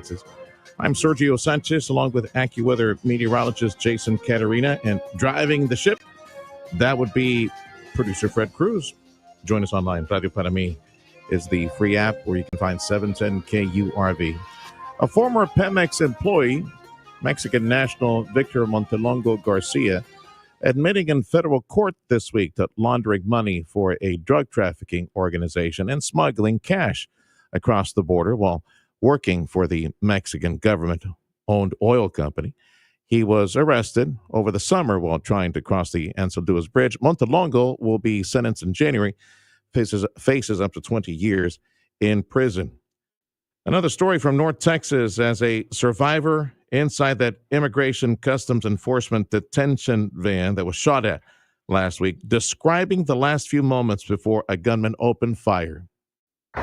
Texas. I'm Sergio Sanchez, along with AccuWeather meteorologist Jason Caterina, and driving the ship, that would be producer Fred Cruz. Join us online. Radio Para Mi is the free app where you can find 710 KURV. A former Pemex employee, Mexican national Victor Montelongo Garcia, admitting in federal court this week that laundering money for a drug trafficking organization and smuggling cash across the border while working for the Mexican government-owned oil company. He was arrested over the summer while trying to cross the Enceladus Bridge. Montelongo will be sentenced in January, faces up to 20 years in prison. Another story from North Texas as a survivor inside that Immigration Customs Enforcement detention van that was shot at last week, describing the last few moments before a gunman opened fire.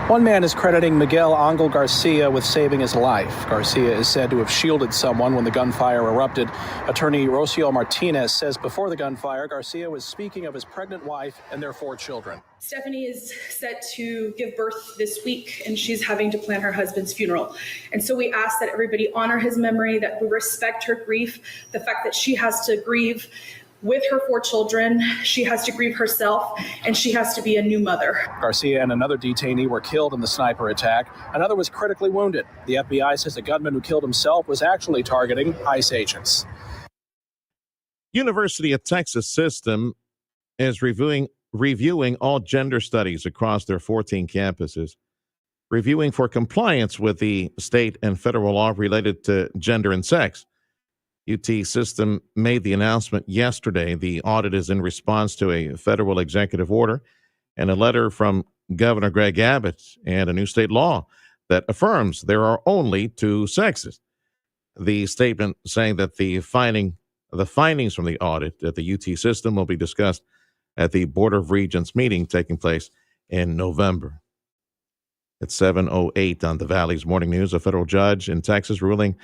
One man is crediting Miguel Angel Garcia with saving his life. Garcia is said to have shielded someone when the gunfire erupted. Attorney Rocio Martinez says before the gunfire, Garcia was speaking of his pregnant wife and their 4 children. Stephanie is set to give birth this week, and she's having to plan her husband's funeral. And so we ask that everybody honor his memory, that we respect her grief, the fact that she has to grieve with her 4 children, she has to grieve herself, and she has to be a new mother. Garcia and another detainee were killed in the sniper attack. Another was critically wounded. The FBI says the gunman who killed himself was actually targeting ICE agents. University of Texas system is reviewing all gender studies across their 14 campuses, reviewing for compliance with the state and federal law related to gender and sex. UT system made the announcement yesterday. The audit is in response to a federal executive order and a letter from Governor Greg Abbott and a new state law that affirms there are only 2 sexes. The statement saying that the findings from the audit at the UT system will be discussed at the Board of Regents meeting taking place in November. It's 7:08 on the Valley's Morning News. A federal judge in Texas ruling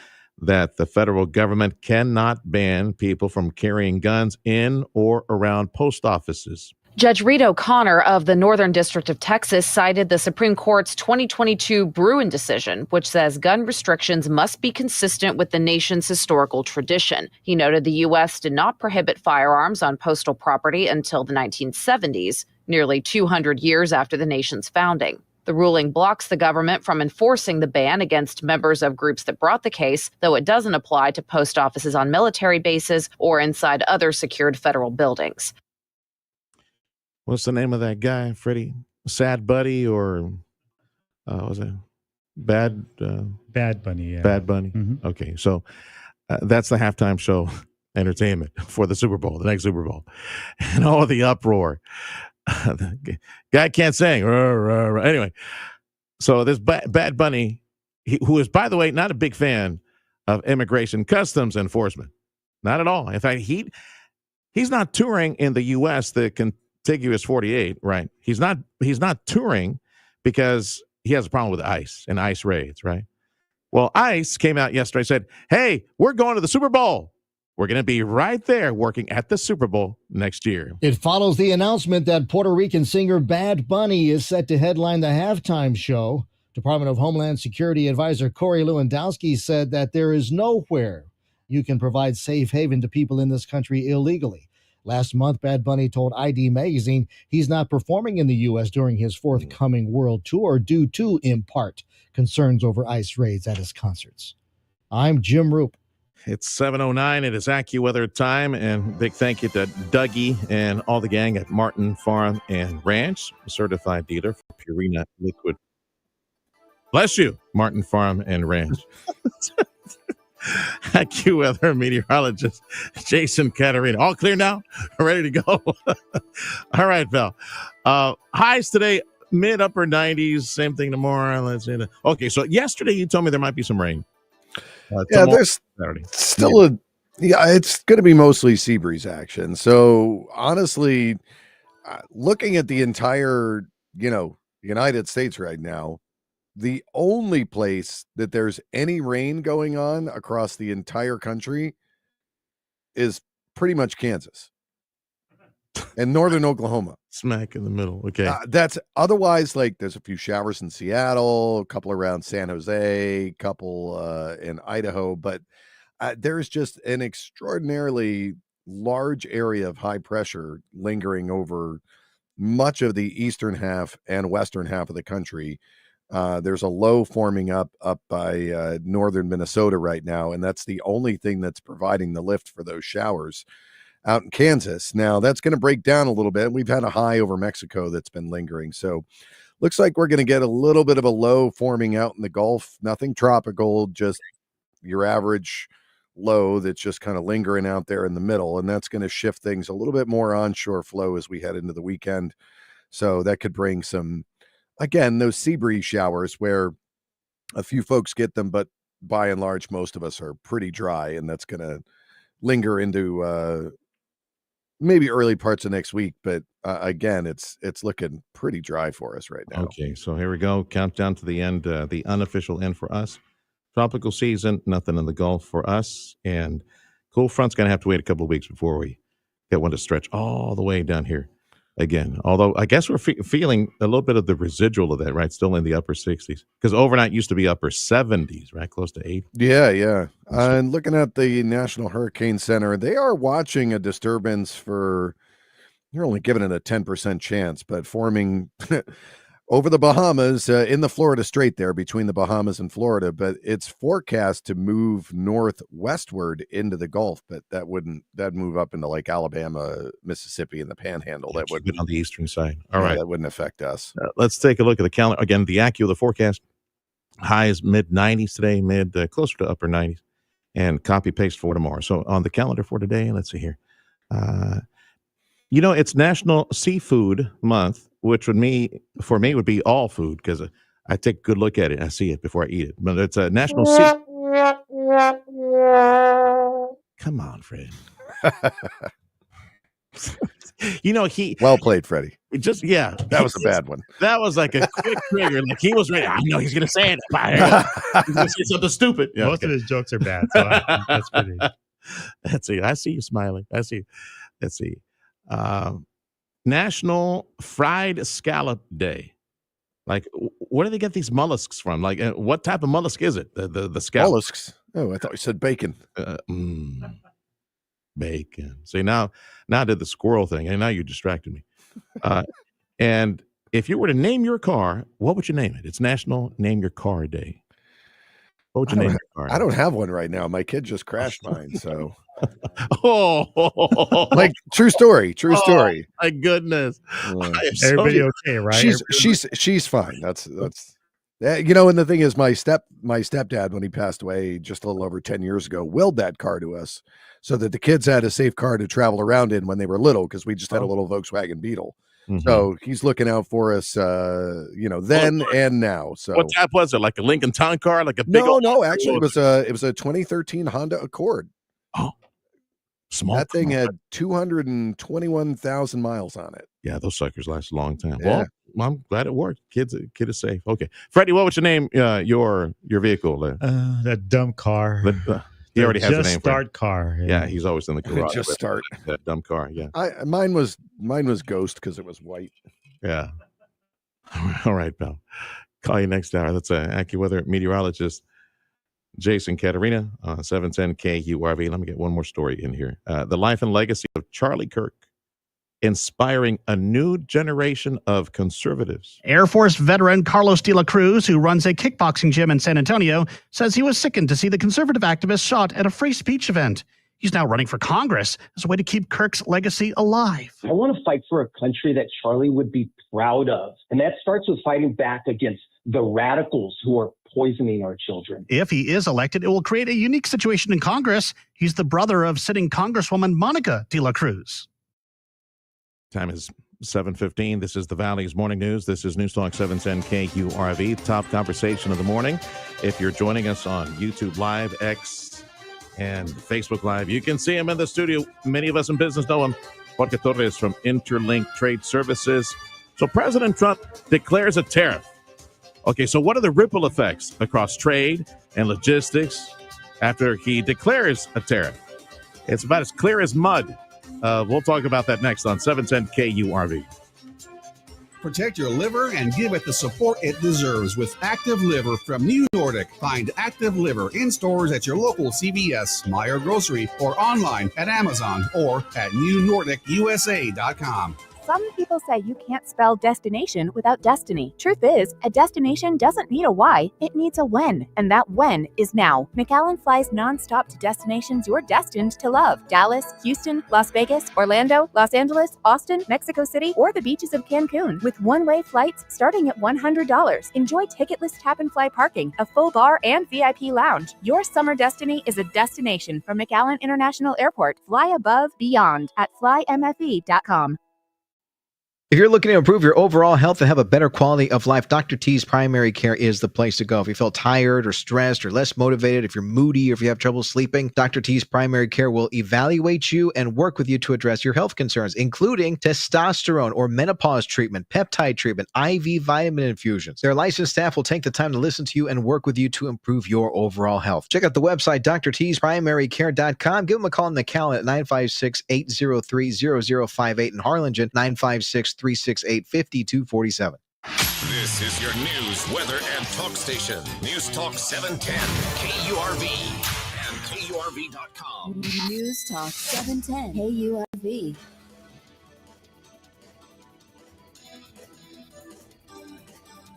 that the federal government cannot ban people from carrying guns in or around post offices. Judge Reed O'Connor of the Northern District of Texas cited the Supreme Court's 2022 Bruin decision, which says gun restrictions must be consistent with the nation's historical tradition. He noted the U.S. did not prohibit firearms on postal property until the 1970s, nearly 200 years after the nation's founding. The ruling blocks the government from enforcing the ban against members of groups that brought the case, though it doesn't apply to post offices on military bases or inside other secured federal buildings. What's the name of that guy, Freddie? Sad Buddy or was it Bad Bunny? Yeah. Bad Bunny. Mm-hmm. Okay, so that's the halftime show entertainment for the Super Bowl, the next Super Bowl, and all the uproar. The guy can't sing. Anyway, so this Bad Bunny, who is, by the way, not a big fan of Immigration Customs Enforcement. Not at all. In fact, he's not touring in the U.S., the contiguous 48, right? He's not touring because he has a problem with ICE and ICE raids, right? Well, ICE came out yesterday and said, hey, we're going to the Super Bowl. We're going to be right there working at the Super Bowl next year. It follows the announcement that Puerto Rican singer Bad Bunny is set to headline the halftime show. Department of Homeland Security Advisor Corey Lewandowski said that there is nowhere you can provide safe haven to people in this country illegally. Last month, Bad Bunny told ID Magazine he's not performing in the U.S. during his forthcoming world tour due to, in part, concerns over ICE raids at his concerts. I'm Jim Roop. It's 7:09. It is AccuWeather time, and big thank you to Dougie and all the gang at Martin Farm and Ranch, a certified dealer for Purina Liquid. Bless you, Martin Farm and Ranch. AccuWeather meteorologist Jason Caterina. All clear now? Ready to go? All right, pal. Highs today, mid-upper 90s. Same thing tomorrow. Let's see. Okay, so yesterday you told me there might be some rain. There's still it's going to be mostly sea breeze action. So honestly, looking at the entire, United States right now, the only place that there's any rain going on across the entire country is pretty much Kansas. and northern Oklahoma. Smack in the middle. Okay. That's otherwise, like, there's a few showers in Seattle, a couple around San Jose, a couple in Idaho, but there's just an extraordinarily large area of high pressure lingering over much of the eastern half and western half of the country. There's a low forming up by northern Minnesota right now, and that's the only thing that's providing the lift for those showers out in Kansas. Now, that's going to break down a little bit. We've had a high over Mexico that's been lingering. So looks like we're going to get a little bit of a low forming out in the Gulf. Nothing tropical, just your average low that's just kind of lingering out there in the middle. And that's going to shift things a little bit more onshore flow as we head into the weekend. So that could bring some, again, those sea breeze showers where a few folks get them, but by and large, most of us are pretty dry. And that's going to linger into maybe early parts of next week, but again, it's looking pretty dry for us right now. Okay, so here we go. Countdown to the end, the unofficial end for us. Tropical season, nothing in the Gulf for us, and cool front's going to have to wait a couple of weeks before we get one to stretch all the way down here again. Although I guess we're feeling a little bit of the residual of that, right? Still in the upper 60s, because overnight used to be upper 70s, right? Close to 80. Yeah. And looking at the National Hurricane Center, they are watching a disturbance for, they're only giving it a 10% chance, but forming over the Bahamas, in the Florida Strait there between the Bahamas and Florida, but it's forecast to move northwestward into the Gulf, but that'd move up into like Alabama, Mississippi, and the Panhandle. That would be on the eastern side. All right. That wouldn't affect us. Let's take a look at the calendar. Again, the the forecast. High is mid 90s today, closer to upper 90s, and copy paste for tomorrow. So on the calendar for today, let's see here. It's National Seafood Month, which would would be all food, because I take a good look at it. I see it before I eat it. But it's a National Come on, Fred. Well played, Freddie. That was a bad one. That was like a quick trigger. Like he was ready. I know he's going to say it. He's going to say something stupid. Yeah, Most of his jokes are bad. So that's pretty. Let's see. I see you smiling. Let's see. National Fried Scallop Day. Like, where do they get these mollusks from? Like, what type of mollusk is it? The scallop. Mollusks. Oh, I thought you said bacon. Bacon. See, now I did the squirrel thing, and now you distracted me. And if you were to name your car, what would you name it? It's National Name Your Car Day. What would you name your car? I don't have one right now. My kid just crashed mine, so. Like true story. My goodness. Everybody okay, right? She's fine. That's and the thing is, my stepdad, when he passed away just a little over 10 years ago, willed that car to us so that the kids had a safe car to travel around in when they were little, because we just had a little Volkswagen Beetle. Mm-hmm. So he's looking out for us, then and now. So what type was it? Like a Lincoln Town Car? Like a big No, actually it was a 2013 Honda Accord. Oh, small. That thing had 221,000 miles on it. Yeah, those suckers last a long time. Yeah. Well, I'm glad it worked. Kid is safe. Okay, Freddie, what would you name your vehicle? That dumb car. He already has a name. Start car. Yeah, he's always in the garage. Just start. That dumb car. Yeah. Mine was Ghost because it was white. Yeah. All right, pal. Call you next hour. That's AccuWeather meteorologist Jason Caterina on 710 KURV. Let me get one more story in here. The life and legacy of Charlie Kirk, inspiring a new generation of conservatives. Air Force veteran Carlos de la Cruz, who runs a kickboxing gym in San Antonio, says he was sickened to see the conservative activist shot at a free speech event. He's now running for Congress as a way to keep Kirk's legacy alive. I want to fight for a country that Charlie would be proud of. And that starts with fighting back against the radicals who are poisoning our children. If he is elected, it will create a unique situation in Congress. He's the brother of sitting Congresswoman Monica de la Cruz. Time is 7:15. This is the Valley's Morning News. This is News Talk 710 KURV. Top conversation of the morning. If you're joining us on YouTube Live, X, and Facebook Live, you can see him in the studio. Many of us in business know him. Jorge Torres from Interlink Trade Services. So President Trump declares a tariff. Okay, so what are the ripple effects across trade and logistics after he declares a tariff? It's about as clear as mud. We'll talk about that next on 710 KURV. Protect your liver and give it the support it deserves with Active Liver from New Nordic. Find Active Liver in stores at your local CVS, Meyer Grocery, or online at Amazon or at newnordicusa.com. Some people say you can't spell destination without destiny. Truth is, a destination doesn't need a why, it needs a when, and that when is now. McAllen flies nonstop to destinations you're destined to love. Dallas, Houston, Las Vegas, Orlando, Los Angeles, Austin, Mexico City, or the beaches of Cancun, with one-way flights starting at $100. Enjoy ticketless tap-and-fly parking, a full bar, and VIP lounge. Your summer destiny is a destination from McAllen International Airport. Fly above, beyond at flymfe.com. If you're looking to improve your overall health and have a better quality of life, Dr. T's Primary Care is the place to go. If you feel tired or stressed or less motivated, if you're moody or if you have trouble sleeping, Dr. T's Primary Care will evaluate you and work with you to address your health concerns, including testosterone or menopause treatment, peptide treatment, IV vitamin infusions. Their licensed staff will take the time to listen to you and work with you to improve your overall health. Check out the website, drtsprimarycare.com. Give them a call in the McAllen at 956-803-0058 in Harlingen, 956-368-5247. This is your news, weather, and talk station. News Talk 710, KURV, and KURV.com. News Talk 710, KURV.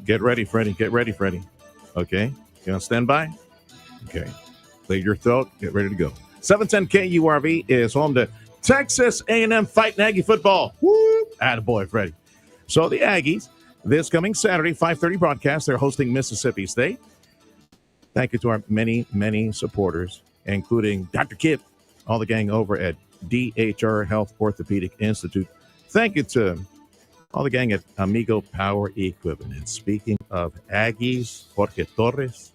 Get ready, Freddie. Get ready, Freddie. Okay? You on standby? Okay. Clear your throat. Get ready to go. 710 KURV is home to Texas A&M fighting Aggie football. Woo! Attaboy, Freddie. So the Aggies, this coming Saturday, 5:30 broadcast, they're hosting Mississippi State. Thank you to our many, many supporters, including Dr. Kip, all the gang over at DHR Health Orthopedic Institute. Thank you to all the gang at Amigo Power Equipment. And speaking of Aggies, Jorge Torres,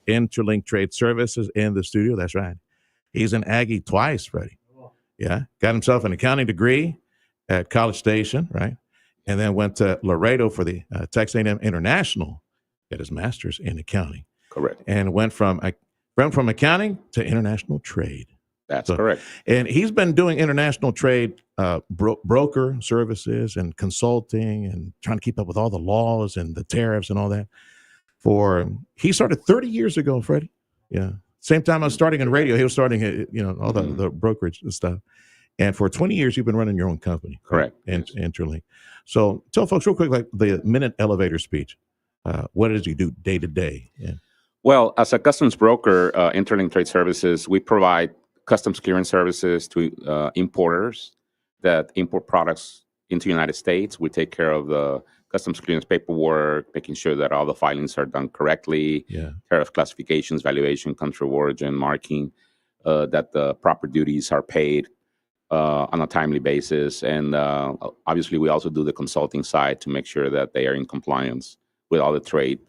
Interlink Trade Services in the studio. That's right. He's an Aggie twice, Freddie. Yeah. Got himself an accounting degree at College Station, right? And then went to Laredo for the Texas A&M International, got his master's in accounting. Correct. And went from accounting to international trade. That's correct. And he's been doing international trade broker services and consulting and trying to keep up with all the laws and the tariffs and all that. He started 30 years ago, Freddie. Yeah. Same time I was starting in radio, he was starting, all the brokerage and stuff. And for 20 years, you've been running your own company. Correct. Right? Interlink. So tell folks real quick, like the minute elevator speech. What does he do day to day? Yeah. Well, as a customs broker, Interlink Trade Services, we provide customs clearance services to importers that import products into the United States. We take care of the customs clearance paperwork, making sure that all the filings are done correctly, tariff classifications, valuation, country of origin, marking, that the proper duties are paid on a timely basis. And obviously, we also do the consulting side to make sure that they are in compliance with all the trade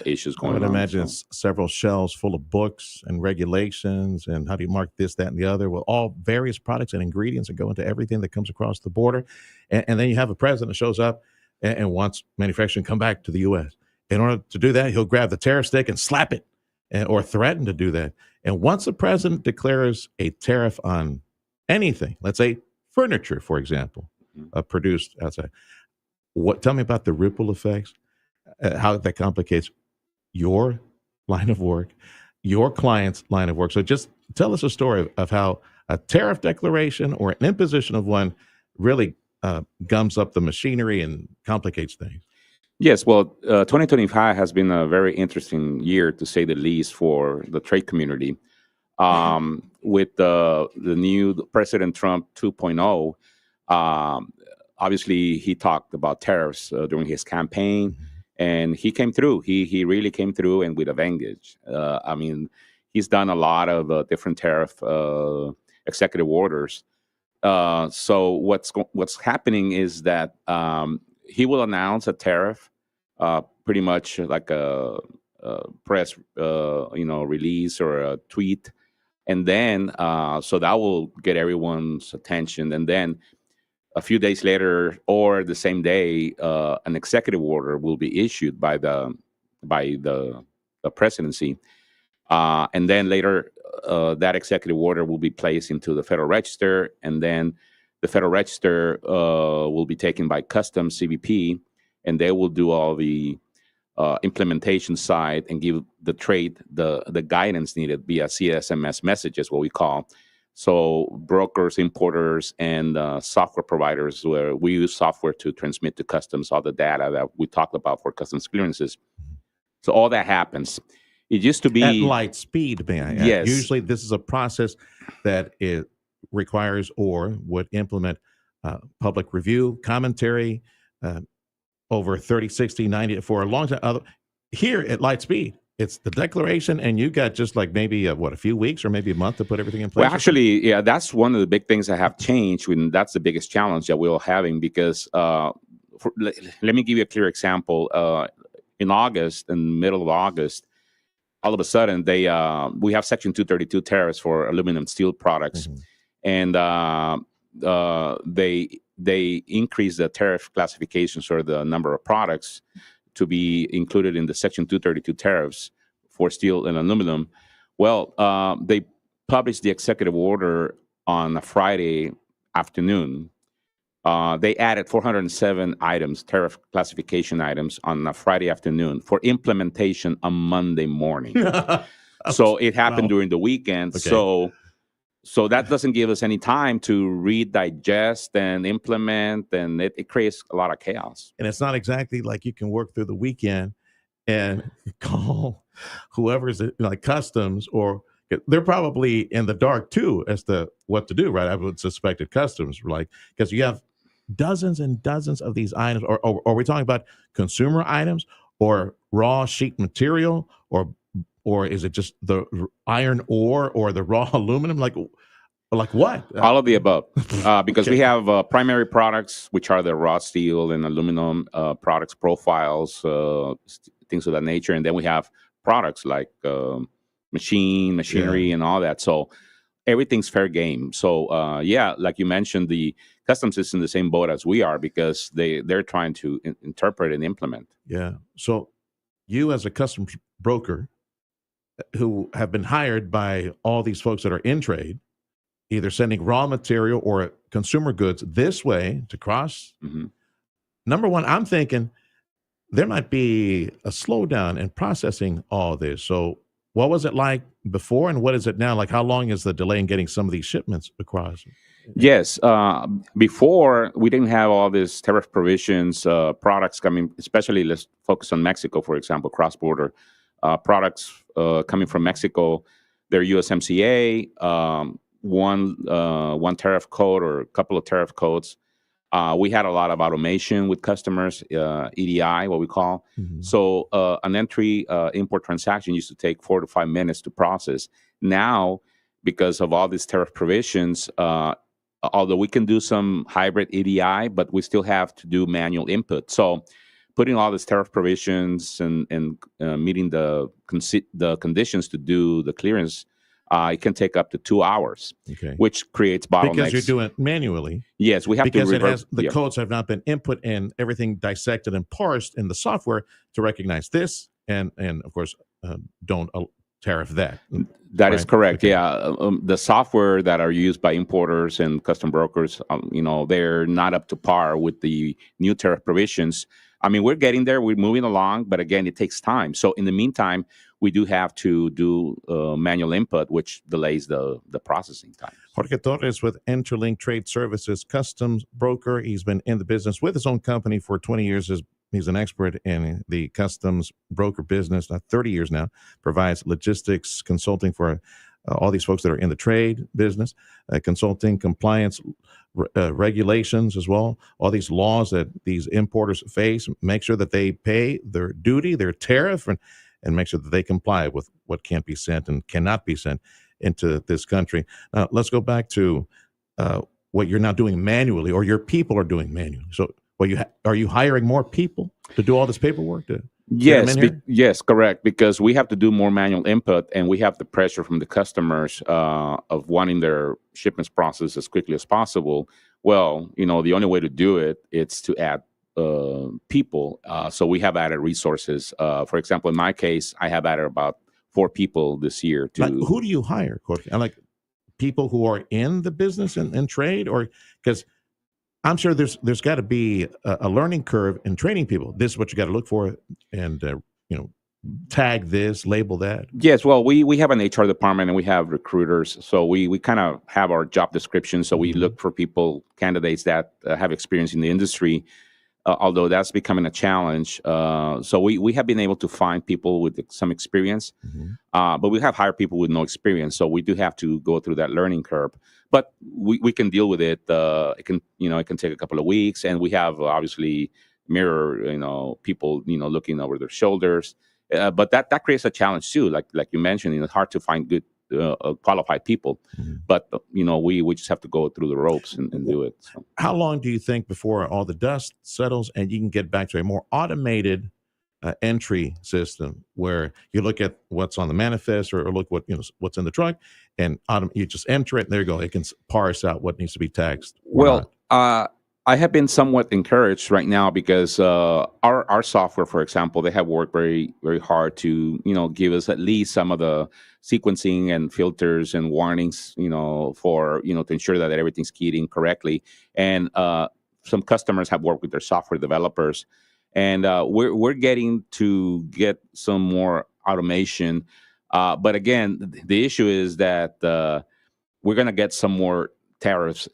issues going on. I would imagine it's several shelves full of books and regulations and how do you mark this, that, and the other. Well, all various products and ingredients that go into everything that comes across the border. And then you have a president that shows up and wants manufacturing to come back to the U.S. In order to do that, he'll grab the tariff stick and slap it or threaten to do that. And once the president declares a tariff on anything, let's say furniture, for example, produced outside, tell me about the ripple effects, how that complicates your line of work, your client's line of work. So just tell us a story of how a tariff declaration or an imposition of one really gums up the machinery and complicates things. Yes, well, 2025 has been a very interesting year, to say the least, for the trade community. With the new President Trump 2.0, obviously he talked about tariffs during his campaign, and he came through. He really came through, and with a vengeance. I mean, he's done a lot of different tariff executive orders. So what's happening is that he will announce a tariff, pretty much like a press, release or a tweet, and then so that will get everyone's attention. And then a few days later, or the same day, an executive order will be issued by the presidency, and then later that executive order will be placed into the Federal Register, and then the Federal Register will be taken by Customs CBP, and they will do all the implementation side and give the trade the guidance needed via CSMS messages, what we call. So brokers, importers, and software providers, where we use software to transmit to customs all the data that we talked about for customs clearances. So all that happens. It used to be at light speed, may I add. Yes. Usually this is a process that it requires or would implement public review, commentary, over 30, 60, 90, for a long time. Here at light speed, it's the declaration, and you got just like maybe a few weeks or maybe a month to put everything in place. Well, actually, yeah, that's one of the big things that have changed. When that's the biggest challenge that we're having, because let me give you a clear example. In August, in middle of August, all of a sudden we have Section 232 tariffs for aluminum steel products, and they increased the tariff classifications, or the number of products to be included in the Section 232 tariffs for steel and aluminum. Well, they published the executive order on a Friday afternoon. They added 407 items, tariff classification items, on a Friday afternoon for implementation on Monday morning. So it happened during the weekend. Okay. So that doesn't give us any time to read, digest, and implement, and it creates a lot of chaos. And it's not exactly like you can work through the weekend and call whoever's like customs, or they're probably in the dark too as to what to do, right? I would suspect at customs, like, because you have dozens and dozens of these items, or are we talking about consumer items or raw sheet material, or is it just the iron ore or the raw aluminum? Like what? All of the above, because we have primary products, which are the raw steel and aluminum products, profiles, things of that nature, and then we have products like machinery, and all that. So everything's fair game. So like you mentioned, the customs is in the same boat as we are, because they're trying to interpret and implement. Yeah. So you, as a customs broker, who have been hired by all these folks that are in trade, either sending raw material or consumer goods this way to cross. Number one, I'm thinking there might be a slowdown in processing all this. So what was it like before, and what is it now? Like, how long is the delay in getting some of these shipments across? Yes. Before, we didn't have all these tariff provisions, products coming, especially let's focus on Mexico, for example, cross-border products coming from Mexico. They're USMCA, one tariff code or a couple of tariff codes. We had a lot of automation with customers, EDI, what we call. So an entry import transaction used to take 4 to 5 minutes to process. Now, because of all these tariff provisions, although we can do some hybrid EDI, but we still have to do manual input. So putting all these tariff provisions and meeting the conditions to do the clearance, it can take up to 2 hours, which creates bottlenecks. Because you're doing it manually. Yes, we have because to. Because the codes have not been input and everything dissected and parsed in the software to recognize this, and of course, don't tariff that. That is correct. Yeah, the software that are used by importers and custom brokers, they're not up to par with the new tariff provisions. I mean, we're getting there. We're moving along, but again, it takes time. So in the meantime, we do have to do manual input, which delays the processing time. Jorge Torres with Interlink Trade Services, customs broker. He's been in the business with his own company for 20 years. He's an expert in the customs broker business, 30 years now, provides logistics consulting for all these folks that are in the trade business, consulting, compliance, regulations as well, all these laws that these importers face, make sure that they pay their duty, their tariff, and make sure that they comply with what can't be sent and cannot be sent into this country. Now, let's go back to what you're now doing manually, or your people are doing manually. So, are you hiring more people to do all this paperwork? Yes, correct. Because we have to do more manual input, and we have the pressure from the customers of wanting their shipments processed as quickly as possible. Well, the only way to do it is to add people. So we have added resources. For example, in my case, I have added about 4 people this year. Who do you hire, Jorge? people who are in the business and trade, or because I'm sure there's got to be a learning curve in training people. This is what you got to look for, and tag this, label that. Yes, well, we have an HR department and we have recruiters, so we kind of have our job description. So we look for candidates that have experience in the industry. Although that's becoming a challenge. So we have been able to find people with some experience, but we have hired people with no experience. So we do have to go through that learning curve. But we can deal with it. It can take a couple of weeks, and we have obviously people looking over their shoulders. But that creates a challenge too. Like you mentioned, it's hard to find good qualified people. But we just have to go through the ropes and do it. So. How long do you think before all the dust settles and you can get back to a more automated entry system where you look at what's on the manifest or look what's in the truck, and you just enter it and there you go. It can parse out what needs to be taxed. Well, I have been somewhat encouraged right now because our software, for example, they have worked very, very hard to give us at least some of the sequencing and filters and warnings, for to ensure that everything's keyed in correctly. And some customers have worked with their software developers, and we're getting to get some more automation. But again, the issue is that we're going to get some more tariffs,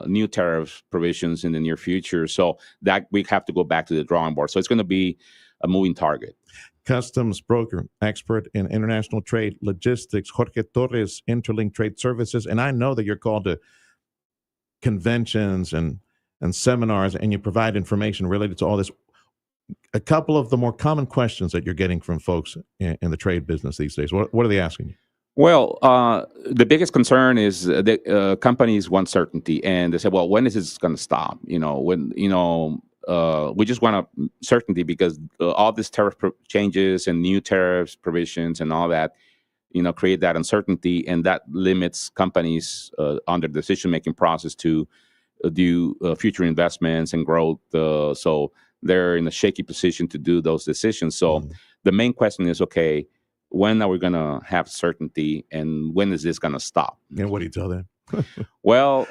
new tariff provisions in the near future. So that we have to go back to the drawing board. So it's going to be a moving target. Customs broker, expert in international trade, logistics, Jorge Torres, Interlink Trade Services. And I know that you're called to conventions and seminars, and you provide information related to all this. A couple of the more common questions that you're getting from folks in the trade business these days, what are they asking you? Well, the biggest concern is that companies want certainty, and they say, "Well, when is this going to stop?" We just want certainty because all these tariff changes and new tariffs provisions and all that, create that uncertainty, and that limits companies on their decision-making process to do future investments and growth. So they're in a shaky position to do those decisions. So the main question is, okay, when are we going to have certainty, and when is this going to stop? And what do you tell them? Well,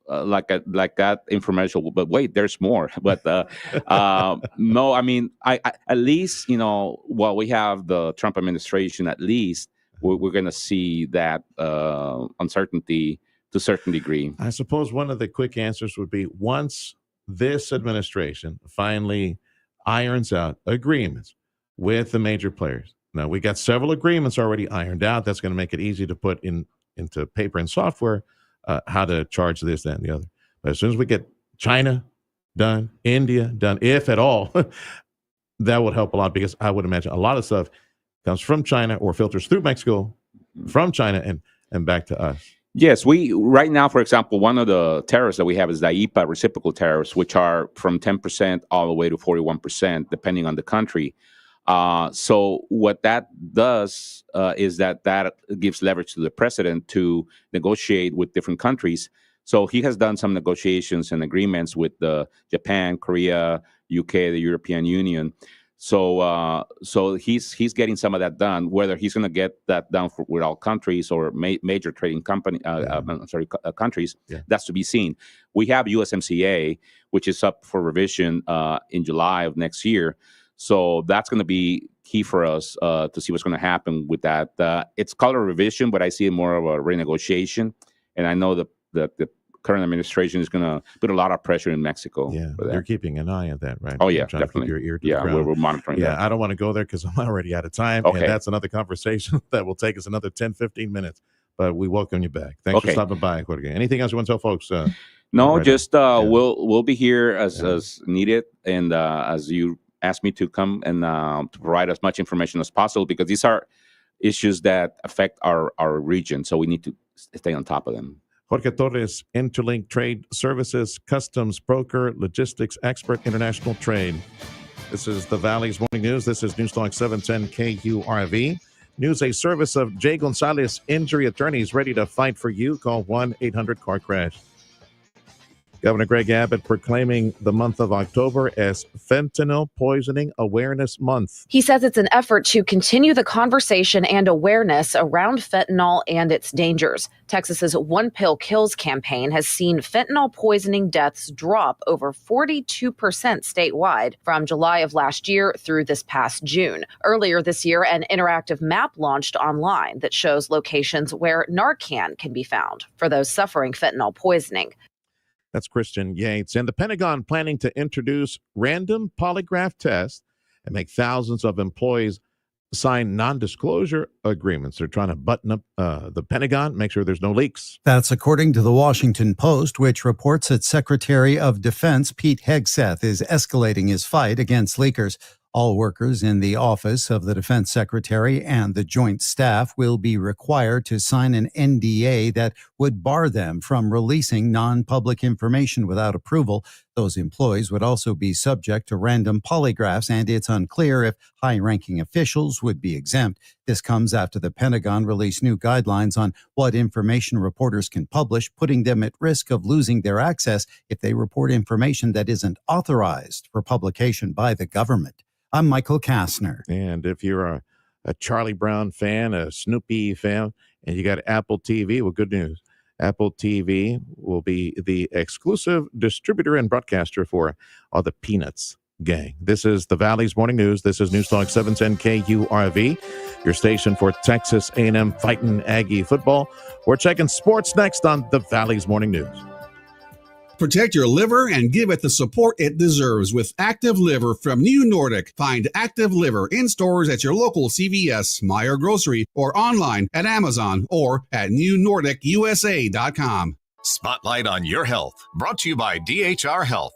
like that infomercial, but wait, there's more. But no, I mean, I at least while we have the Trump administration, at least we're going to see that uncertainty to a certain degree. I suppose one of the quick answers would be once this administration finally irons out agreements with the major players. Now, we got several agreements already ironed out. That's going to make it easy to put into paper and software how to charge this, that, and the other. But as soon as we get China done, India done, if at all, that would help a lot, because I would imagine a lot of stuff comes from China or filters through Mexico, from China and back to us. Yes, right now, for example, one of the tariffs that we have is the IEEPA reciprocal tariffs, which are from 10% all the way to 41%, depending on the country. So what that does is that gives leverage to the president to negotiate with different countries. So he has done some negotiations and agreements with Japan, Korea, UK, the European Union. So he's getting some of that done. Whether he's going to get that done with all countries or major trading countries, that's to be seen. We have USMCA, which is up for revision in July of next year. So that's going to be key for us to see what's going to happen with that. It's called a revision, but I see it more of a renegotiation. And I know that the current administration is going to put a lot of pressure in Mexico. Yeah, they're keeping an eye on that, right? Oh, yeah, definitely. To keep your ear to the ground. We're monitoring that. Yeah, I don't want to go there because I'm already out of time. Okay. And that's another conversation that will take us another 10, 15 minutes. But we welcome you back. Thanks for stopping by, Jorge. Anything else you want to tell folks? No, just we'll be here as needed, and as you asked me to come and to provide as much information as possible, because these are issues that affect our region, so we need to stay on top of them. Jorge Torres, Interlink Trade Services, customs broker, logistics expert, international trade. This is the Valley's Morning News. This is Newstalk 710 KURV. News, a service of Jay Gonzalez Injury Attorneys, ready to fight for you. Call 1-800-CAR-CRASH. Governor Greg Abbott proclaiming the month of October as Fentanyl Poisoning Awareness Month. He says it's an effort to continue the conversation and awareness around fentanyl and its dangers. Texas's One Pill Kills campaign has seen fentanyl poisoning deaths drop over 42% statewide from July of last year through this past June. Earlier this year, an interactive map launched online that shows locations where Narcan can be found for those suffering fentanyl poisoning. That's Christian Yates. And the Pentagon planning to introduce random polygraph tests and make thousands of employees sign non-disclosure agreements. They're trying to button up the Pentagon, make sure there's no leaks. That's according to the Washington Post, which reports that Secretary of Defense Pete Hegseth is escalating his fight against leakers. All workers in the office of the Defense Secretary and the Joint Staff will be required to sign an NDA that would bar them from releasing non-public information without approval. Those employees would also be subject to random polygraphs, and it's unclear if high-ranking officials would be exempt. This comes after the Pentagon released new guidelines on what information reporters can publish, putting them at risk of losing their access if they report information that isn't authorized for publication by the government. I'm Michael Kastner. And if you're a Charlie Brown fan, a Snoopy fan, and you got Apple TV, well, good news. Apple TV will be the exclusive distributor and broadcaster for all the Peanuts gang. This is the Valley's Morning News. This is News Talk 710 KURV, your station for Texas A&M fighting Aggie football. We're checking sports next on the Valley's Morning News. Protect your liver and give it the support it deserves with Active Liver from New Nordic. Find Active Liver in stores at your local CVS, Meyer Grocery, or online at Amazon or at newnordicusa.com. Spotlight on Your Health, brought to you by DHR Health.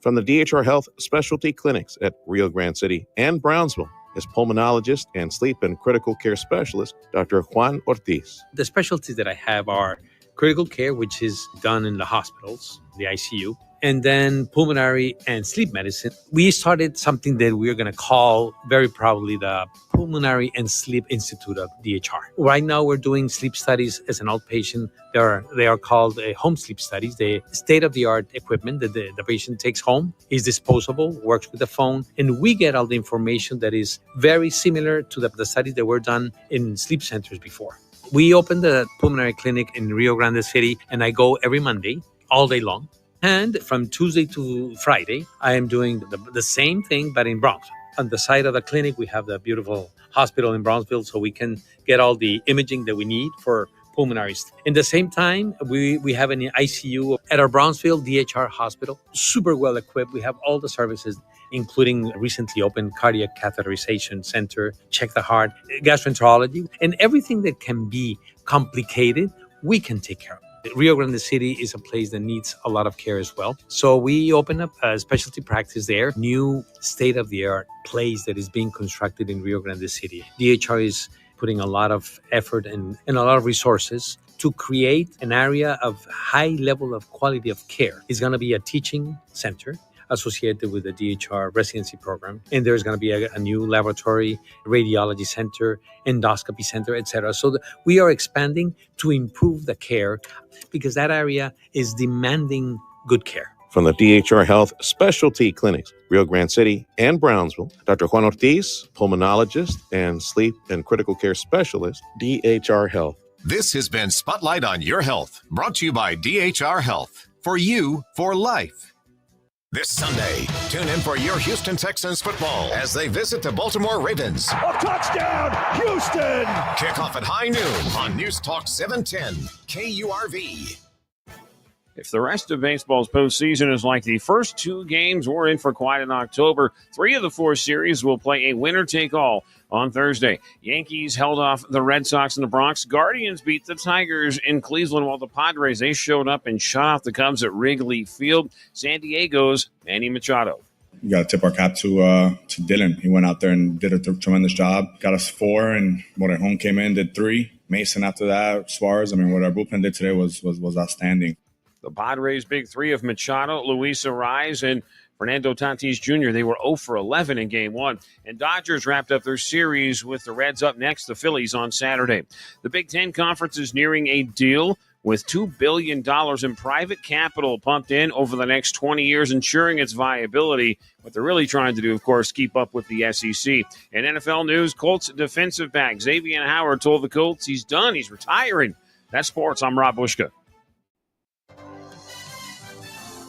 From the DHR Health Specialty Clinics at Rio Grande City and Brownsville is pulmonologist and sleep and critical care specialist, Dr. Juan Ortiz. The specialties that I have are critical care, which is done in the hospitals, the ICU, and then pulmonary and sleep medicine. We started something that we're going to call very proudly the Pulmonary and Sleep Institute of DHR. Right now, we're doing sleep studies as an outpatient. They are called home sleep studies. The state-of-the-art equipment that the patient takes home is disposable, works with the phone, and we get all the information that is very similar to the studies that were done in sleep centers before. We opened the pulmonary clinic in Rio Grande City, and I go every Monday, all day long. And from Tuesday to Friday, I am doing the same thing, but in Brownsville. On the side of the clinic, we have the beautiful hospital in Brownsville, so we can get all the imaging that we need for pulmonaries. In the same time, we have an ICU at our Brownsville DHR hospital, super well equipped. We have all the services, including recently opened cardiac catheterization center, check the heart, gastroenterology, and everything that can be complicated, we can take care of. Rio Grande City is a place that needs a lot of care as well. So we opened up a specialty practice there, new state-of-the-art place that is being constructed in Rio Grande City. DHR is putting a lot of effort and a lot of resources to create an area of high level of quality of care. It's going to be a teaching center associated with the DHR residency program. And there's going to be a new laboratory, radiology center, endoscopy center, etc. So we are expanding to improve the care because that area is demanding good care. From the DHR Health Specialty Clinics, Rio Grande City and Brownsville, Dr. Juan Ortiz, pulmonologist and sleep and critical care specialist, DHR Health. This has been Spotlight on Your Health, brought to you by DHR Health. For you, for life. This Sunday, tune in for your Houston Texans football as they visit the Baltimore Ravens. A touchdown, Houston! Kickoff at high noon on News Talk 710 KURV. If the rest of baseball's postseason is like the first two games, we're in for quite an October. 3 of the 4 series will play a winner-take-all on Thursday. Yankees held off the Red Sox in the Bronx. Guardians beat the Tigers in Cleveland, while the Padres, they showed up and shut off the Cubs at Wrigley Field. San Diego's Manny Machado. We got to tip our cap to Dylan. He went out there and did a tremendous job. Got us 4, and Morejon came in, did 3. Mason after that, Suarez. I mean, what our bullpen did today was outstanding. The Padres' big 3 of Machado, Luis Ariz, and Fernando Tatis Jr., they were 0 for 11 in Game 1. And Dodgers wrapped up their series with the Reds up next, the Phillies on Saturday. The Big Ten Conference is nearing a deal with $2 billion in private capital pumped in over the next 20 years, ensuring its viability. What they're really trying to do, of course, keep up with the SEC. In NFL news, Colts defensive back Xavier Howard told the Colts he's done. He's retiring. That's sports. I'm Rob Bushka.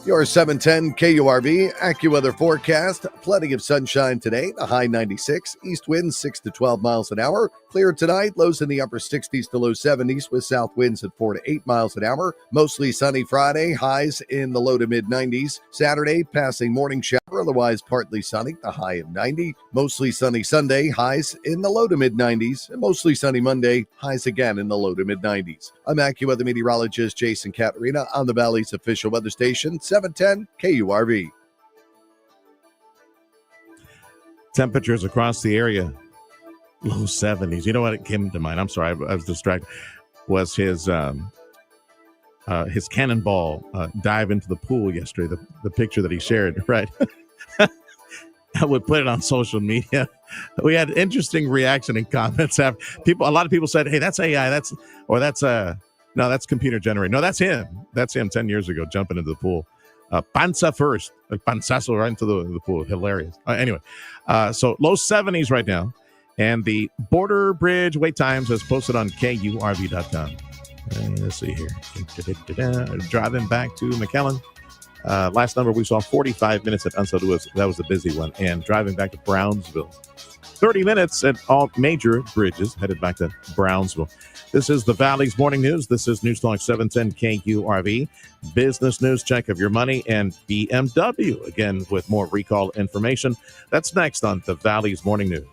Your 710 KURV AccuWeather forecast. Plenty of sunshine today. The high 96. East winds 6 to 12 miles an hour. Clear tonight. Lows in the upper 60s to low 70s with south winds at 4 to 8 miles an hour. Mostly sunny Friday. Highs in the low to mid 90s. Saturday, passing morning shower. Otherwise partly sunny. The high of 90. Mostly sunny Sunday. Highs in the low to mid 90s. And mostly sunny Monday. Highs again in the low to mid 90s. I'm AccuWeather meteorologist Jason Caterina on the Valley's official weather station, 710 KURV. Temperatures across the area, low 70s. You know what came to mind? I'm sorry, I was distracted. Was his cannonball dive into the pool yesterday? The picture that he shared, right? I would put it on social media. We had interesting reaction and comments. A lot of people said, "Hey, that's AI. That's computer generated." No, that's him. That's him 10 years ago jumping into the pool. Panza first, like panzazo right into the pool. Hilarious. Anyway, so low 70s right now. And the border bridge wait times is posted on KURV.com. Let's see here. Driving back to McAllen. Last number we saw 45 minutes at Unsa Lewis. That was the busy one. And driving back to Brownsville. 30 minutes at all major bridges headed back to Brownsville. This is the Valley's Morning News. This is News Talk 710 KURV. Business news check of your money and BMW. Again, with more recall information. That's next on the Valley's Morning News.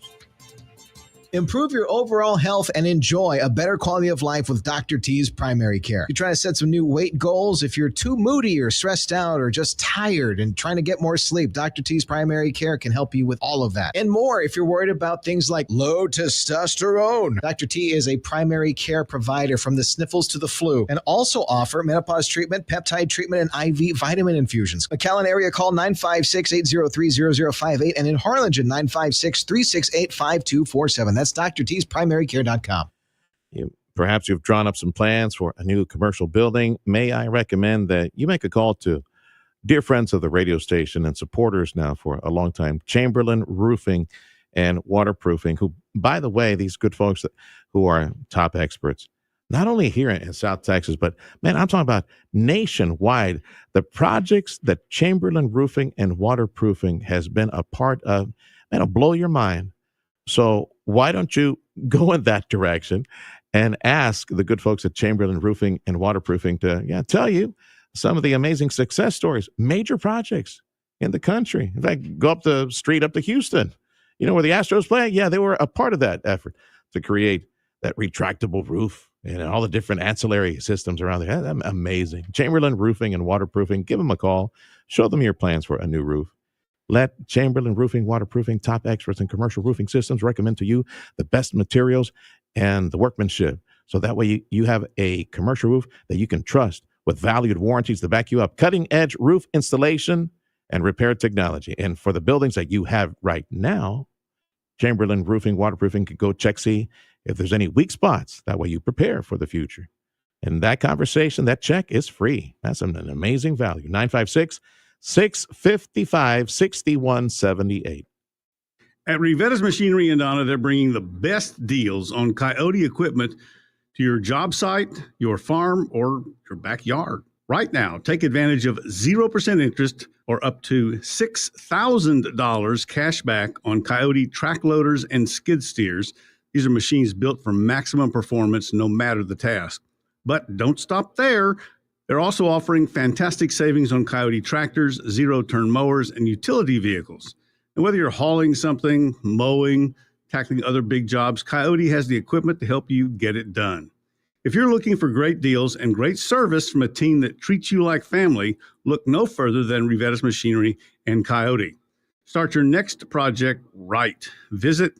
Improve your overall health and enjoy a better quality of life with Dr. T's Primary Care. You're trying to set some new weight goals. If you're too moody or stressed out or just tired and trying to get more sleep, Dr. T's Primary Care can help you with all of that. And more if you're worried about things like low testosterone. Dr. T is a primary care provider from the sniffles to the flu and also offer menopause treatment, peptide treatment, and IV vitamin infusions. McAllen area call 956-803-0058 and in Harlingen 956-368-5247. That's drt'sprimarycare.com. Perhaps you've drawn up some plans for a new commercial building. May I recommend that you make a call to dear friends of the radio station and supporters now for a long time, Chamberlain Roofing and Waterproofing, who, by the way, these good folks who are top experts, not only here in South Texas, but, man, I'm talking about nationwide. The projects that Chamberlain Roofing and Waterproofing has been a part of, man, it'll blow your mind. So why don't you go in that direction and ask the good folks at Chamberlain Roofing and Waterproofing to tell you some of the amazing success stories, major projects in the country. In fact, go up the street up to Houston, where the Astros play. Yeah, they were a part of that effort to create that retractable roof and all the different ancillary systems around there. That's amazing. Chamberlain Roofing and Waterproofing, give them a call. Show them your plans for a new roof. Let Chamberlain Roofing, Waterproofing, top experts in commercial roofing systems recommend to you the best materials and the workmanship. So that way you have a commercial roof that you can trust with valued warranties to back you up. Cutting edge roof installation and repair technology. And for the buildings that you have right now, Chamberlain Roofing, Waterproofing can go see if there's any weak spots. That way you prepare for the future. And that conversation, that check is free. That's an amazing value. 956-655-6178. At Rivetta's Machinery in Donna, they're bringing the best deals on Coyote equipment to your job site, your farm, or your backyard. Right now, take advantage of 0% interest or up to $6,000 cash back on Coyote track loaders and skid steers. These are machines built for maximum performance no matter the task. But don't stop there. They're also offering fantastic savings on Coyote tractors, zero-turn mowers, and utility vehicles. And whether you're hauling something, mowing, tackling other big jobs, Coyote has the equipment to help you get it done. If you're looking for great deals and great service from a team that treats you like family, look no further than Rivetta's Machinery and Coyote. Start your next project right. Visit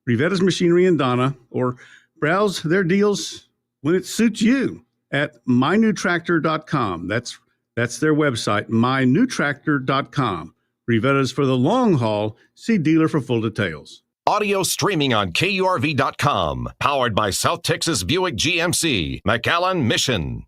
Rivetta's Machinery in Donna or browse their deals when it suits you at mynewtractor.com. That's their website, mynewtractor.com. Rivetta's for the long haul. See dealer for full details. Audio streaming on KURV.com. Powered by South Texas Buick GMC, McAllen Mission.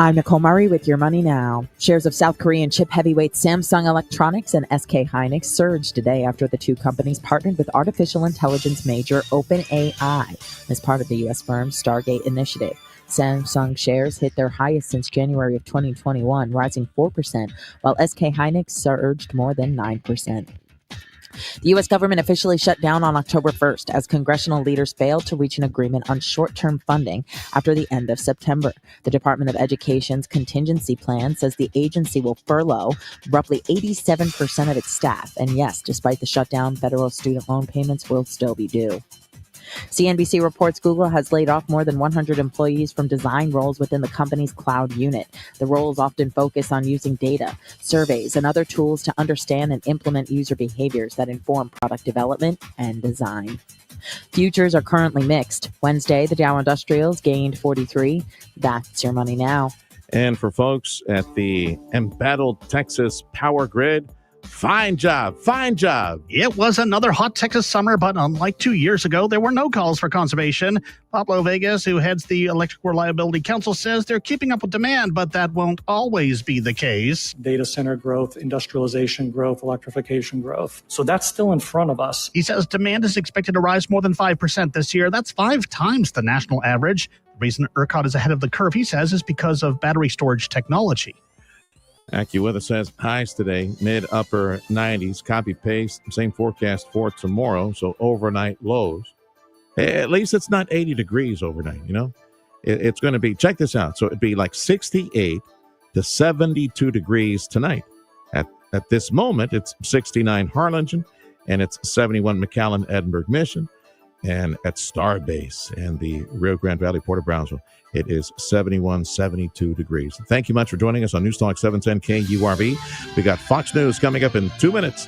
I'm Nicole Murray with Your Money Now. Shares of South Korean chip heavyweight Samsung Electronics and SK Hynix surged today after the two companies partnered with artificial intelligence major OpenAI as part of the U.S. firm's Stargate initiative. Samsung shares hit their highest since January of 2021, rising 4%, while SK Hynix surged more than 9%. The U.S. government officially shut down on October 1st as congressional leaders failed to reach an agreement on short-term funding after the end of September. The Department of Education's contingency plan says the agency will furlough roughly 87% of its staff. And yes, despite the shutdown, federal student loan payments will still be due. CNBC reports Google has laid off more than 100 employees from design roles within the company's cloud unit. The roles often focus on using data, surveys, and other tools to understand and implement user behaviors that inform product development and design. Futures are currently mixed. Wednesday, the Dow Industrials gained 43. That's Your Money Now. And for folks at the embattled Texas power grid, fine job. It was another hot Texas summer, but unlike 2 years ago, there were no calls for conservation. Pablo Vegas, who heads the Electric Reliability Council, says they're keeping up with demand, but that won't always be the case. Data center growth, industrialization growth, electrification growth. So that's still in front of us. He says demand is expected to rise more than 5% this year. That's 5 times the national average. The reason ERCOT is ahead of the curve, he says, is because of battery storage technology. AccuWeather says highs today, mid-upper 90s. Copy paste, same forecast for tomorrow. So overnight lows. At least it's not 80 degrees overnight, you know. It's going to be, check this out. So it'd be like 68 to 72 degrees tonight. At this moment, it's 69 Harlingen, and it's 71 McAllen, Edinburgh, Mission. And at Starbase and the Rio Grande Valley, Port of Brownsville, it is 71, 72 degrees. Thank you much for joining us on News Talk 710 KURV. We got Fox News coming up in 2 minutes.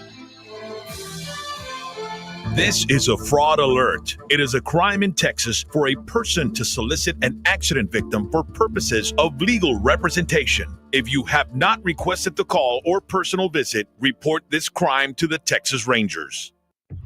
This is a fraud alert. It is a crime in Texas for a person to solicit an accident victim for purposes of legal representation. If you have not requested the call or personal visit, report this crime to the Texas Rangers.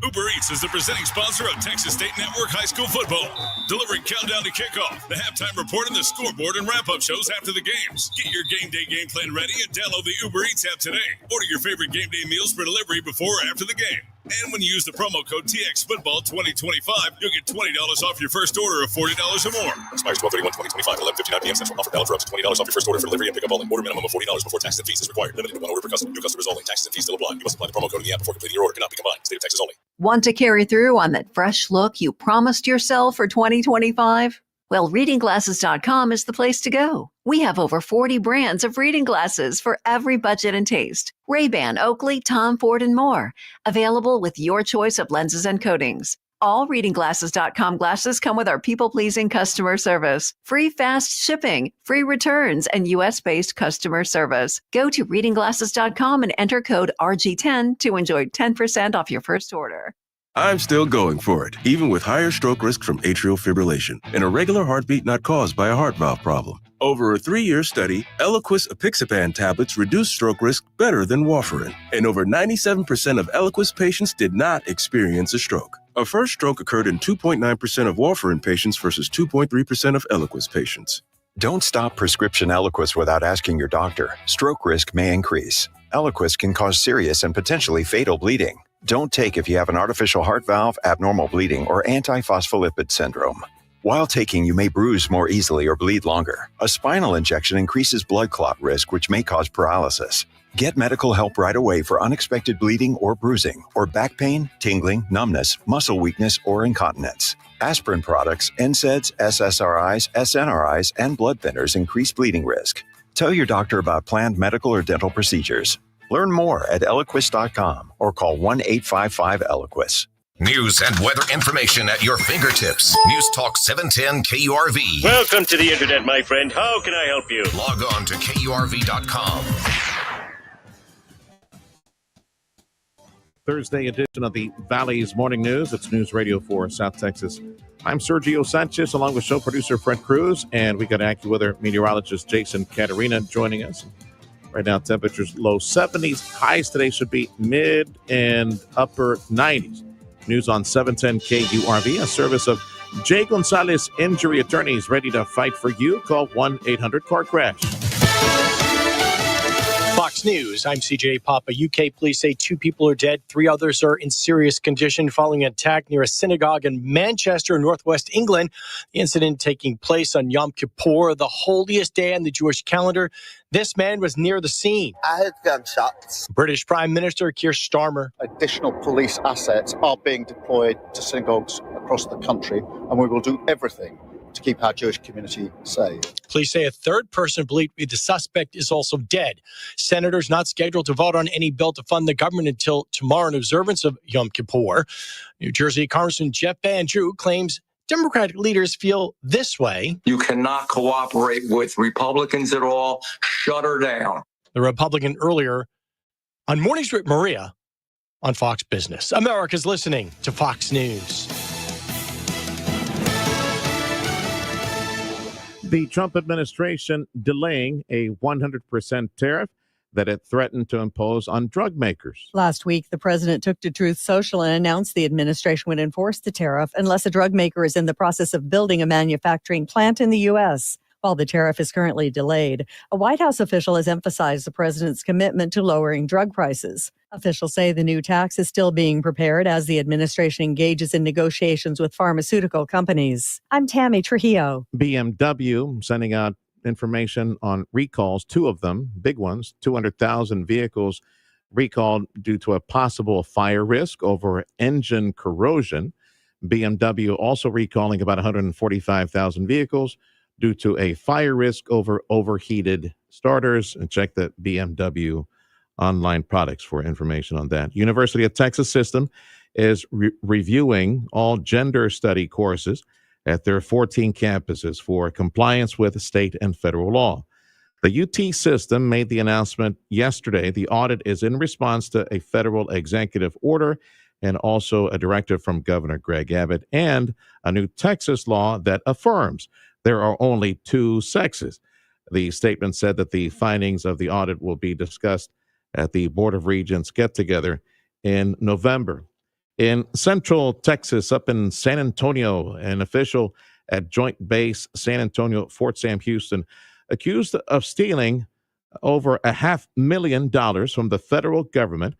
Uber Eats is the presenting sponsor of Texas State Network High School football. Delivering countdown to kickoff, the halftime report, and the scoreboard and wrap-up shows after the games. Get your game day game plan ready and download the Uber Eats app today. Order your favorite game day meals for delivery before or after the game. And when you use the promo code TXFootball2025, you'll get $20 off your first order of $40 or more. Expires 12/31/2025, 11:59 p.m. Central. Offer valid for up to $20 off your first order for delivery and pickup only. Order minimum of $40 before taxes and fees is required. Limited to one order per customer. New customers only. Taxes and fees still apply. You must apply the promo code in the app before completing your order. Cannot be combined. State of Texas only. Want to carry through on that fresh look you promised yourself for 2025? Well, readingglasses.com is the place to go. We have over 40 brands of reading glasses for every budget and taste. Ray-Ban, Oakley, Tom Ford, and more. Available with your choice of lenses and coatings. All readingglasses.com glasses come with our people-pleasing customer service. Free fast shipping, free returns, and U.S.-based customer service. Go to readingglasses.com and enter code RG10 to enjoy 10% off your first order. I'm still going for it, even with higher stroke risk from atrial fibrillation, an irregular heartbeat not caused by a heart valve problem. Over a 3-year study, Eliquis apixaban tablets reduced stroke risk better than warfarin, and over 97% of Eliquis patients did not experience a stroke. A first stroke occurred in 2.9% of warfarin patients versus 2.3% of Eliquis patients. Don't stop prescription Eliquis without asking your doctor. Stroke risk may increase. Eliquis can cause serious and potentially fatal bleeding. Don't take if you have an artificial heart valve, abnormal bleeding, or antiphospholipid syndrome. While taking, you may bruise more easily or bleed longer. A spinal injection increases blood clot risk, which may cause paralysis. Get medical help right away for unexpected bleeding or bruising, or back pain, tingling, numbness, muscle weakness, or incontinence. Aspirin products, NSAIDs, SSRIs, SNRIs, and blood thinners increase bleeding risk. Tell your doctor about planned medical or dental procedures. Learn more at Eliquis.com or call 1-855-ELIQUIS. News and weather information at your fingertips. News Talk 710 KURV. Welcome to the internet, my friend. How can I help you? Log on to KURV.com. Thursday edition of the Valley's Morning News. It's News Radio for South Texas. I'm Sergio Sanchez, along with show producer Fred Cruz, and we got AccuWeather meteorologist Jason Caterina joining us. Right now, temperatures low 70s. Highs today should be mid and upper 90s. News on 710 KURV, a service of Jay Gonzalez Injury Attorneys, ready to fight for you. Call 1-800-CAR-CRASH. Fox News, I'm CJ Papa. UK police say 2 people are dead, 3 others are in serious condition following an attack near a synagogue in Manchester, northwest England. The incident taking place on Yom Kippur, the holiest day on the Jewish calendar. This man was near the scene. I heard gunshots. British Prime Minister Keir Starmer. Additional police assets are being deployed to synagogues across the country, and we will do everything to keep our Jewish community safe. Police say a third person believed to be the suspect is also dead. Senators not scheduled to vote on any bill to fund the government until tomorrow in observance of Yom Kippur. New Jersey Congressman Jeff Van Drew claims Democratic leaders feel this way. You cannot cooperate with Republicans at all. Shut her down. The Republican earlier on Mornings with Maria on Fox Business. America's listening to Fox News. The Trump administration delaying a 100% tariff that it threatened to impose on drug makers. Last week, the president took to Truth Social and announced the administration would enforce the tariff unless a drug maker is in the process of building a manufacturing plant in the U.S. While the tariff is currently delayed, a White House official has emphasized the president's commitment to lowering drug prices. Officials say the new tax is still being prepared as the administration engages in negotiations with pharmaceutical companies. I'm Tammy Trujillo. BMW sending out information on recalls, 2 of them, big ones, 200,000 vehicles recalled due to a possible fire risk over engine corrosion. BMW also recalling about 145,000 vehicles due to a fire risk over overheated starters. And check the BMW online products for information on that. University of Texas System is reviewing all gender study courses at their 14 campuses for compliance with state and federal law. The UT system made the announcement yesterday. The audit is in response to a federal executive order and also a directive from Governor Greg Abbott and a new Texas law that affirms there are only 2 sexes. The statement said that the findings of the audit will be discussed at the Board of Regents get-together in November. In Central Texas, up in San Antonio, an official at Joint Base San Antonio, Fort Sam Houston, accused of stealing over $500,000 from the federal government.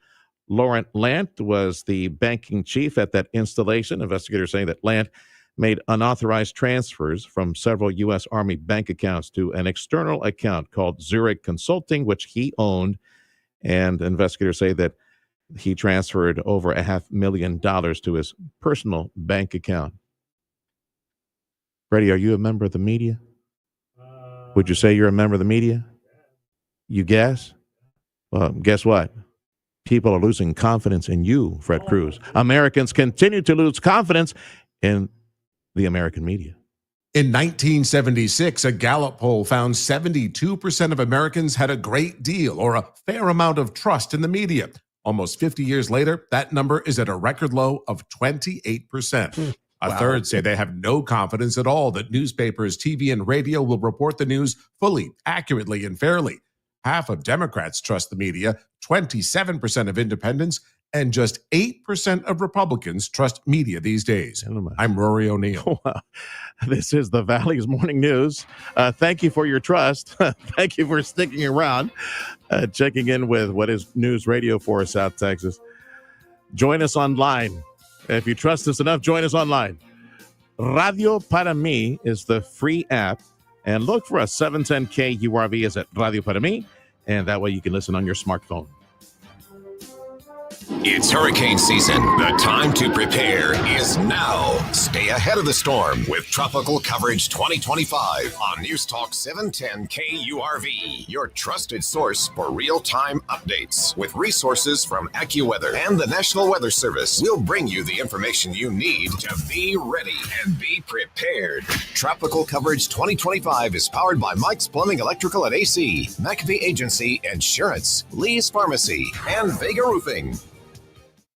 Laurent Lant was the banking chief at that installation. Investigators saying that Lant made unauthorized transfers from several U.S. Army bank accounts to an external account called Zurich Consulting, which he owned. And investigators say that he transferred over $500,000 to his personal bank account. Freddie, are you a member of the media? Would you say you're a member of the media? You guess? Well, guess what? People are losing confidence in you, Fred Cruz. Americans continue to lose confidence in the American media. In 1976, a Gallup poll found 72% of Americans had a great deal or a fair amount of trust in the media. Almost 50 years later, that number is at a record low of 28%. A third say they have no confidence at all that newspapers, TV, and radio will report the news fully, accurately, and fairly. Half of Democrats trust the media, 27% of independents, and just 8% of Republicans trust media these days. I'm Rory O'Neill. Wow. This is the Valley's Morning News. Thank you for your trust. Thank you for sticking around, checking in with what is news radio for South Texas. Join us online. If you trust us enough, join us online. Radio Para Mi is the free app. And look for us. 710 KURV is at Radio Para Mi. And that way you can listen on your smartphone. It's hurricane season. The time to prepare is now. Stay ahead of the storm with Tropical Coverage 2025 on News Talk 710 KURV, your trusted source for real-time updates. With resources from AccuWeather and the National Weather Service, we'll bring you the information you need to be ready and be prepared. Tropical Coverage 2025 is powered by Mike's Plumbing, Electrical, and AC, McAfee Agency, Insurance, Lee's Pharmacy, and Vega Roofing.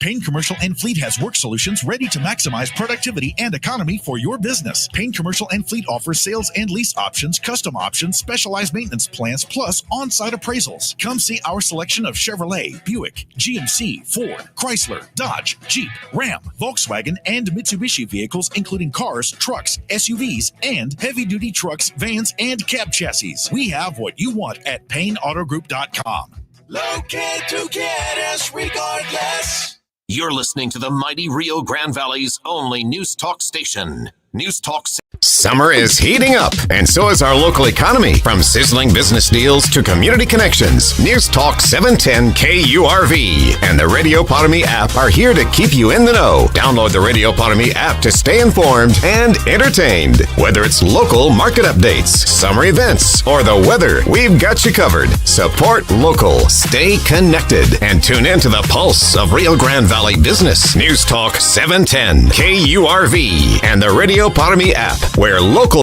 Payne Commercial and Fleet has work solutions ready to maximize productivity and economy for your business. Payne Commercial and Fleet offers sales and lease options, custom options, specialized maintenance plans, plus on-site appraisals. Come see our selection of Chevrolet, Buick, GMC, Ford, Chrysler, Dodge, Jeep, Ram, Volkswagen, and Mitsubishi vehicles, including cars, trucks, SUVs, and heavy-duty trucks, vans, and cab chassis. We have what you want at PayneAutoGroup.com. Locate to get us regardless. You're listening to the mighty Rio Grande Valley's only News Talk station. News Talk. Summer is heating up, and so is our local economy. From sizzling business deals to community connections, News Talk 710 KURV and the Radio Potami app are here to keep you in the know. Download the Radio Potami app to stay informed and entertained. Whether it's local market updates, summer events, or the weather, we've got you covered. Support local, stay connected, and tune in to the pulse of Rio Grande Valley business. News Talk 710 KURV and the Radio Potami app, where local